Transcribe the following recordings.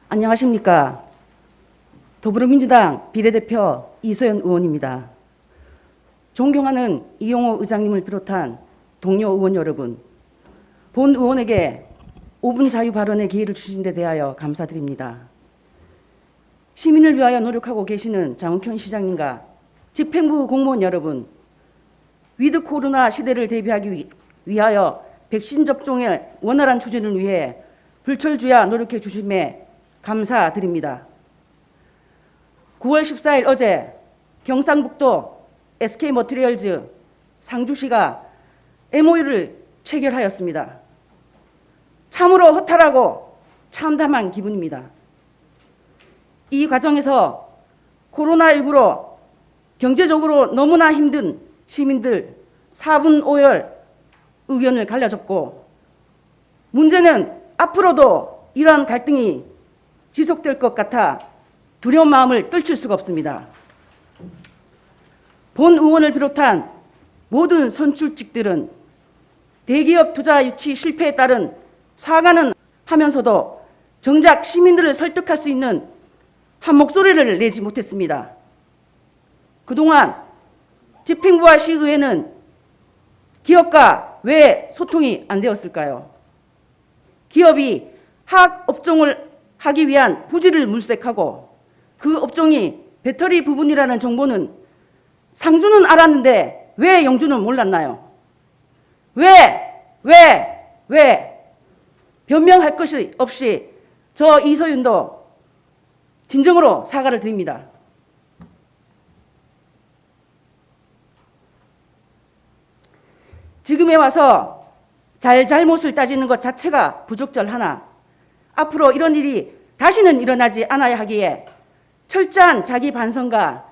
안녕하십니까. 더불어민주당 비례대표 이소연 의원입니다. 존경하는 이용호 의장님을 비롯한 동료 의원 여러분, 본 의원에게 5분 자유 발언의 기회를 주신 데 대하여 감사드립니다. 시민을 위하여 노력하고 계시는 장욱현 시장님과 집행부 공무원 여러분, 위드 코로나 시대를 대비하기 위하여 백신 접종의 원활한 추진을 위해 불철주야 노력해 주심에 감사드립니다. 9월 14일 어제 경상북도 SK머티리얼즈 상주시가 MOU를 체결하였습니다. 참으로 허탈하고 참담한 기분입니다. 이 과정에서 코로나19로 경제적으로 너무나 힘든 시민들 4분 5열 의견을 갈라졌고, 문제는 앞으로도 이러한 갈등이 지속될 것 같아 두려운 마음을 떨칠 수가 없습니다. 본 의원을 비롯한 모든 선출직들은 대기업 투자 유치 실패에 따른 사과는 하면서도 정작 시민들을 설득할 수 있는 한 목소리를 내지 못했습니다. 그동안 집행부와 시의회는 기업과 왜 소통이 안 되었을까요? 기업이 화학업종을 하기 위한 부지를 물색하고 그 업종이 배터리 부분이라는 정보는 상주는 알았는데 왜 영주는 몰랐나요? 왜 변명할 것이 없이 저 이소윤도 진정으로 사과를 드립니다. 지금에 와서 잘못을 따지는 것 자체가 부적절하나 앞으로 이런 일이 다시는 일어나지 않아야 하기에 철저한 자기 반성과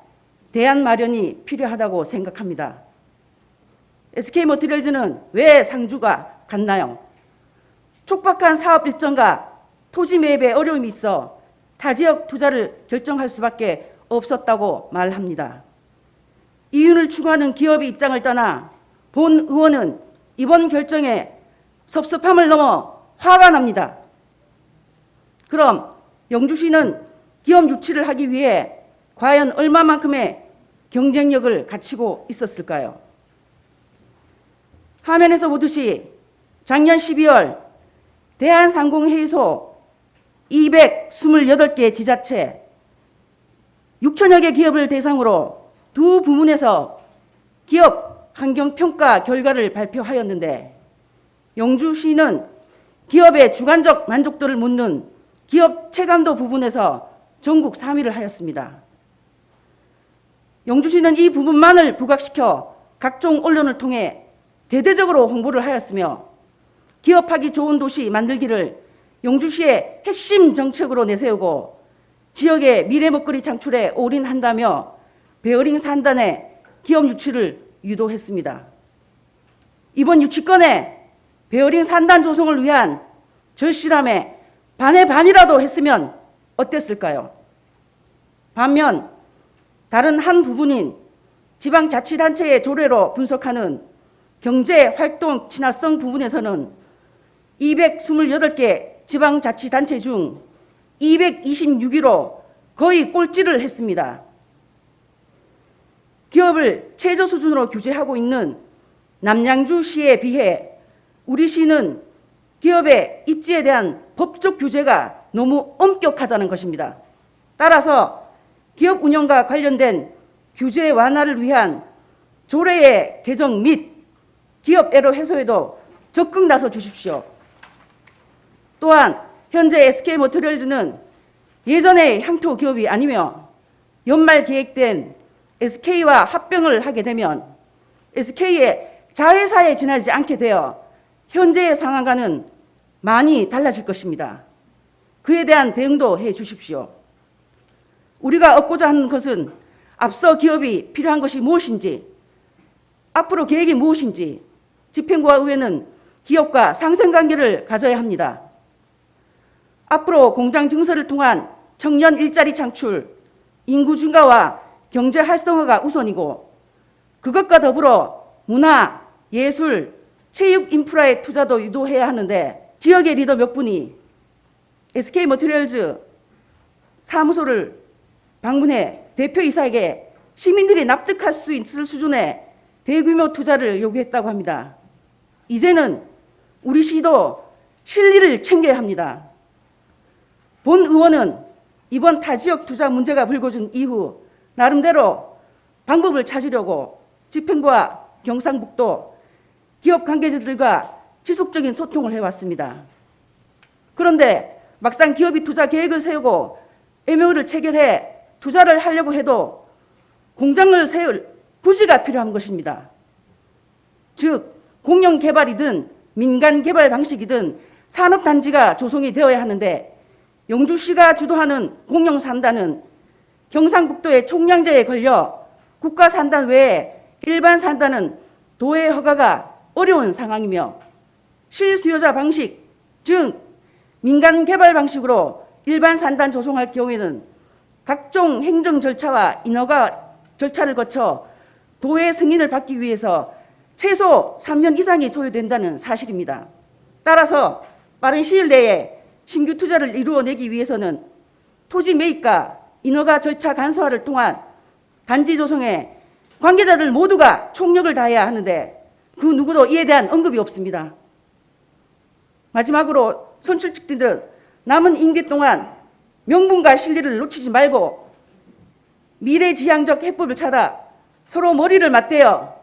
대안 마련이 필요하다고 생각합니다. SK머티리얼즈는 왜 상주가 갔나요? 촉박한 사업 일정과 토지 매입에 어려움이 있어 타지역 투자를 결정할 수밖에 없었다고 말합니다. 이윤을 추구하는 기업의 입장을 떠나 본 의원은 이번 결정에 섭섭함을 넘어 화가 납니다. 그럼 영주시는 기업 유치를 하기 위해 과연 얼마만큼의 경쟁력을 갖추고 있었을까요? 화면에서 보듯이 작년 12월 대한상공회의소 228개 지자체 6천여 개 기업을 대상으로 두 부문에서 기업 환경평가 결과를 발표하였는데, 영주시는 기업의 주관적 만족도를 묻는 기업 체감도 부분에서 전국 3위를 하였습니다. 영주시는 이 부분만을 부각시켜 각종 언론을 통해 대대적으로 홍보를 하였으며, 기업하기 좋은 도시 만들기를 영주시의 핵심 정책으로 내세우고 지역의 미래 먹거리 창출에 올인한다며 베어링 산단의 기업 유치를 유도했습니다. 이번 유치권에 베어링 산단 조성을 위한 절실함에 반의 반이라도 했으면 어땠을까요? 반면 다른 한 부분인 지방자치단체의 조례로 분석하는 경제활동 친화성 부분에서는 228개 지방자치단체 중 226위로 거의 꼴찌를 했습니다. 기업을 최저 수준으로 규제하고 있는 남양주시에 비해 우리 시는 기업의 입지에 대한 법적 규제가 너무 엄격하다는 것입니다. 따라서 기업 운영과 관련된 규제 완화를 위한 조례의 개정 및 기업 애로 해소에도 적극 나서 주십시오. 또한 현재 SK머티리얼즈는 예전의 향토 기업이 아니며 연말 계획된 SK와 합병을 하게 되면 SK의 자회사에 지나지 않게 되어 현재의 상황과는 많이 달라질 것입니다. 그에 대한 대응도 해 주십시오. 우리가 얻고자 하는 것은 앞서 기업이 필요한 것이 무엇인지, 앞으로 계획이 무엇인지 집행부와 의회는 기업과 상생관계를 가져야 합니다. 앞으로 공장 증설을 통한 청년 일자리 창출, 인구 증가와 경제 활성화가 우선이고, 그것과 더불어 문화, 예술, 체육 인프라의 투자도 유도해야 하는데 지역의 리더 몇 분이 SK머티리얼즈 사무소를 방문해 대표이사에게 시민들이 납득할 수 있을 수준의 대규모 투자를 요구했다고 합니다. 이제는 우리 시도 실리를 챙겨야 합니다. 본 의원은 이번 타지역 투자 문제가 불거진 이후 나름대로 방법을 찾으려고 집행부와 경상북도 기업 관계자들과 지속적인 소통을 해왔습니다. 그런데 막상 기업이 투자 계획을 세우고 MOU를 체결해 투자를 하려고 해도 공장을 세울 부지가 필요한 것입니다. 즉 공영개발이든 민간개발 방식이든 산업단지가 조성이 되어야 하는데 영주시가 주도하는 공영산단은 경상북도의 총량제에 걸려 국가산단 외에 일반 산단은 도의 허가가 어려운 상황이며 실수요자 방식, 즉 민간개발 방식으로 일반 산단 조성할 경우에는 각종 행정 절차와 인허가 절차를 거쳐 도의 승인을 받기 위해서 최소 3년 이상이 소요된다는 사실입니다. 따라서 빠른 시일 내에 신규 투자를 이루어내기 위해서는 토지 매입과 인허가 절차 간소화를 통한 단지 조성에 관계자들 모두가 총력을 다해야 하는데 그 누구도 이에 대한 언급이 없습니다. 마지막으로 선출직들은 남은 임기 동안 명분과 실리를 놓치지 말고 미래지향적 해법을 찾아 서로 머리를 맞대어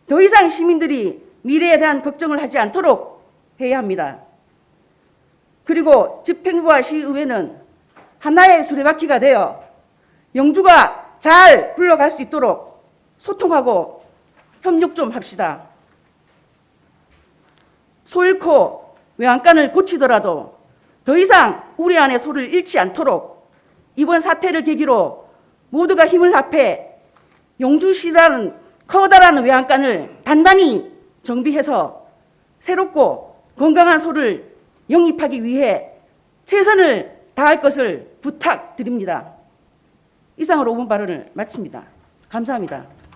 더 이상 시민들이 미래에 대한 걱정을 하지 않도록 해야 합니다. 그리고 집행부와 시의회는 하나의 수레바퀴가 되어 영주가 잘 굴러갈 수 있도록 소통하고 협력 좀 합시다. 소 잃고 외양간을 고치더라도 더 이상 우리 안에 소를 잃지 않도록 이번 사태를 계기로 모두가 힘을 합해 영주시라는 커다란 외양간을 단단히 정비해서 새롭고 건강한 소를 영입하기 위해 최선을 다할 것을 부탁드립니다. 이상으로 5분 발언을 마칩니다. 감사합니다.